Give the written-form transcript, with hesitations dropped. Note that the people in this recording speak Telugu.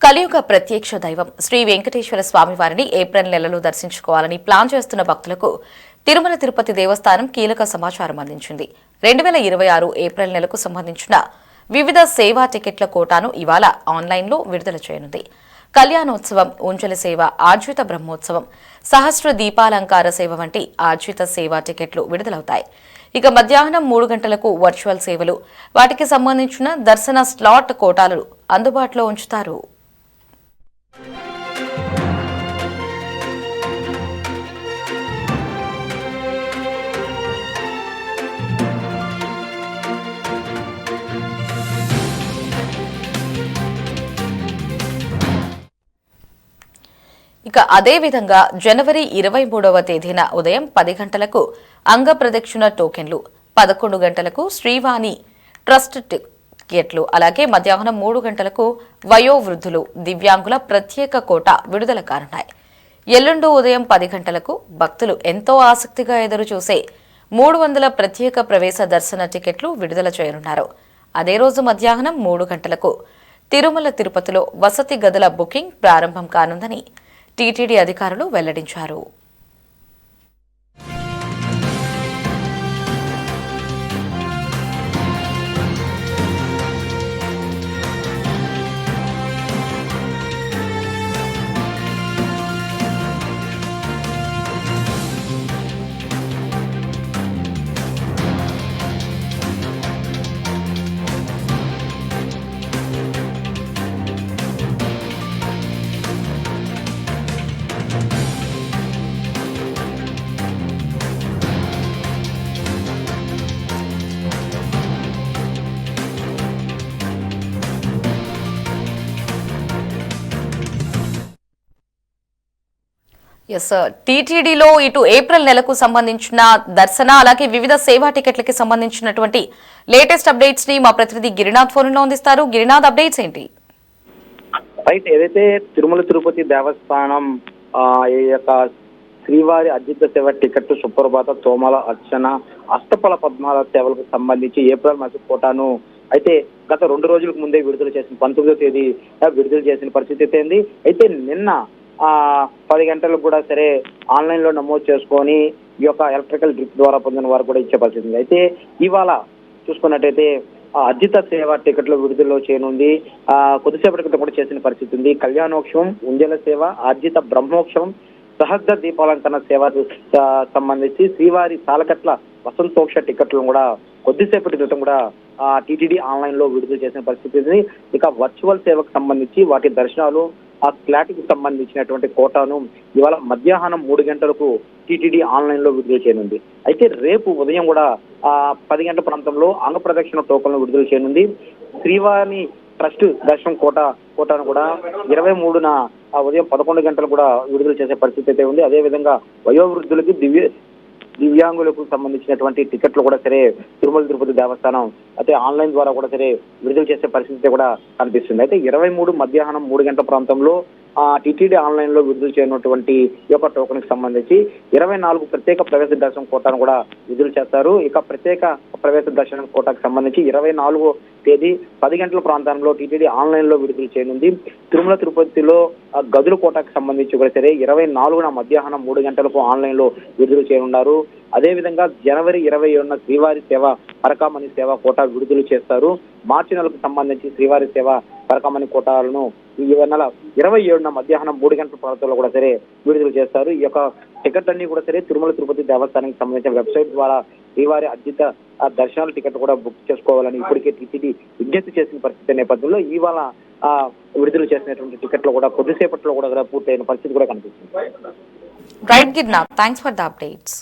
కలియుగ ప్రత్యక్ష దైవం శ్రీ వెంకటేశ్వర స్వామివారిని ఏప్రిల్ నెలలో దర్శించుకోవాలని ప్లాన్ చేస్తున్న భక్తులకు తిరుమల తిరుపతి దేవస్థానం కీలక సమాచారం అందించింది. 2026 ఏప్రిల్ నెలకు సంబంధించిన వివిధ సేవా టికెట్ల కోటాను ఇవాళ ఆన్లైన్లో విడుదల చేయనుంది. కళ్యాణోత్సవం, ఉంజల సేవ, ఆర్జిత బ్రహ్మోత్సవం, సహస్ర దీపాలంకార సేవ వంటి ఆర్జిత సేవా టికెట్లు విడుదలవుతాయి. ఇక మధ్యాహ్నం 3 గంటలకు వర్చువల్ సేవలు, వాటికి సంబంధించిన దర్శన స్లాట్ కోటాలు అందుబాటులో ఉంచుతారు. ఇక అదేవిధంగా జనవరి 23వ తేదీన ఉదయం 10 గంటలకు అంగ ప్రదక్షిణ టోకెన్లు, 11 గంటలకు శ్రీవాణి ట్రస్ట్ టికెట్లు, అలాగే మధ్యాహ్నం 3 గంటలకు వయోవృద్ధులు, దివ్యాంగుల ప్రత్యేక కోటా విడుదల కానున్నాయి. ఎల్లుండి ఉదయం 10 గంటలకు భక్తులు ఎంతో ఆసక్తిగా ఎదురుచూసే 300 ప్రత్యేక ప్రవేశ దర్శన టికెట్లు విడుదల చేయనున్నారు. అదే రోజు మధ్యాహ్నం 3 గంటలకు తిరుమల తిరుపతిలో వసతి గదుల బుకింగ్ ప్రారంభం కానుందని టీటీడీ అధికారులు వెల్లడించారు. టీటీడీలో ఇటు ఏప్రిల్ నెలకు సంబంధించిన దర్శన, అలాగే వివిధ సేవా టికెట్లకి సంబంధించినటువంటి లేటెస్ట్ అప్డేట్స్ ని మా ప్రతినిధి గిరినాథ్ ఫోన్లో అందిస్తారు. గిరినాథ్, అప్డేట్స్ ఏంటి? రైట్, ఏదైతే తిరుమల తిరుపతి దేవస్థానం ఈ యొక్క శ్రీవారి అర్జిత సేవ టికెట్, సుప్రభాత, తోమల అర్చన, అష్టఫల పద్మాల సేవలకు సంబంధించి ఏప్రిల్ మాస కోటాను అయితే గత 2 రోజులకు ముందే విడుదల చేసిన 19వ తేదీ విడుదల చేసిన పరిస్థితి అయితే ఉంది. అయితే నిన్న 10 గంటలకు కూడా సరే ఆన్లైన్ లో నమోదు చేసుకొని ఈ యొక్క ఎలక్ట్రికల్ డ్రిప్ ద్వారా పొందిన వారు కూడా ఇచ్చే పరిస్థితి ఉంది. అయితే ఇవాళ చూసుకున్నట్టయితే అర్జిత సేవ టికెట్లు విడుదలలో చేయనుంది. కొద్దిసేపటి క్రితం కూడా చేసిన పరిస్థితి ఉంది. కళ్యాణోత్సవం, ఉంజల సేవ, ఆర్జిత బ్రహ్మోత్సవం, సహస్ర దీపాలంకరణ సేవ సంబంధించి శ్రీవారి సాలకట్ల వసంతోక్ష టికెట్లను కూడా కొద్దిసేపటి క్రితం కూడా టీటీడీ ఆన్లైన్ లో విడుదల చేసిన పరిస్థితి ఉంది. ఇక వర్చువల్ సేవకు సంబంధించి వాటి దర్శనాలు, ఆ ఫ్లాట్ కి సంబంధించినటువంటి కోటాను ఇవాళ మధ్యాహ్నం 3 గంటలకు టీటీడీ ఆన్లైన్ లో విడుదల చేయనుంది. అయితే రేపు ఉదయం కూడా 10 గంటల ప్రాంతంలో అంగ ప్రదక్షిణ టోకన్లు విడుదల చేయనుంది. శ్రీవారి ట్రస్ట్ దర్శనం కోటాను కూడా 23న ఉదయం 11 గంటలు కూడా విడుదల చేసే పరిస్థితి అయితే ఉంది. అదేవిధంగా వయోవృద్ధులకి, దివ్యాంగులకు సంబంధించినటువంటి టికెట్లు కూడా సరే తిరుమల తిరుపతి దేవస్థానం అయితే ఆన్లైన్ ద్వారా కూడా సరే విడుదల చేసే పరిస్థితి కూడా కనిపిస్తుంది. అయితే 23 మధ్యాహ్నం 3 గంటల ప్రాంతంలో టీటీడీ ఆన్లైన్ లో విడుదల చేయనటువంటి ఈ యొక్క టోకెన్ కి సంబంధించి 24 ప్రత్యేక ప్రవేశ దర్శనం కోటాను కూడా విడుదల చేస్తారు. ఇక ప్రత్యేక ప్రవేశ దర్శనం కోటాకు సంబంధించి 24వ తేదీ 10 గంటల ప్రాంతంలో టీటీడీ ఆన్లైన్ లో విడుదల చేయనుంది. తిరుమల తిరుపతిలో గదుల కోటాకు సంబంధించి కూడా సరే 24న మధ్యాహ్నం 3 గంటలకు ఆన్లైన్ లో విడుదల చేయనున్నారు. అదేవిధంగా జనవరి 27న శ్రీవారి సేవ పరకామణి సేవ కోటా విడుదల చేస్తారు. మార్చి నెలకు సంబంధించి శ్రీవారి సేవ పరకామణి కోటాలను ఈ నెల 27న మధ్యాహ్నం 3 గంటల ప్రాంతంలో కూడా సరే విడుదల చేస్తారు. ఈ యొక్క టికెట్ అన్ని కూడా సరే తిరుమల తిరుపతి దేవస్థానానికి సంబంధించిన వెబ్సైట్ ద్వారా శ్రీవారి అర్జిత దర్శనాల టికెట్ కూడా బుక్ చేసుకోవాలని ఇప్పటికే టీటీడీ విజ్ఞప్తి చేసిన పరిస్థితి నేపథ్యంలో ఇవాళ విడుదల చేసినటువంటి టికెట్లు కూడా కొద్దిసేపట్లో కూడా పూర్తయిన పరిస్థితి కూడా కనిపిస్తుంది. Right Girinath, thanks for the updates.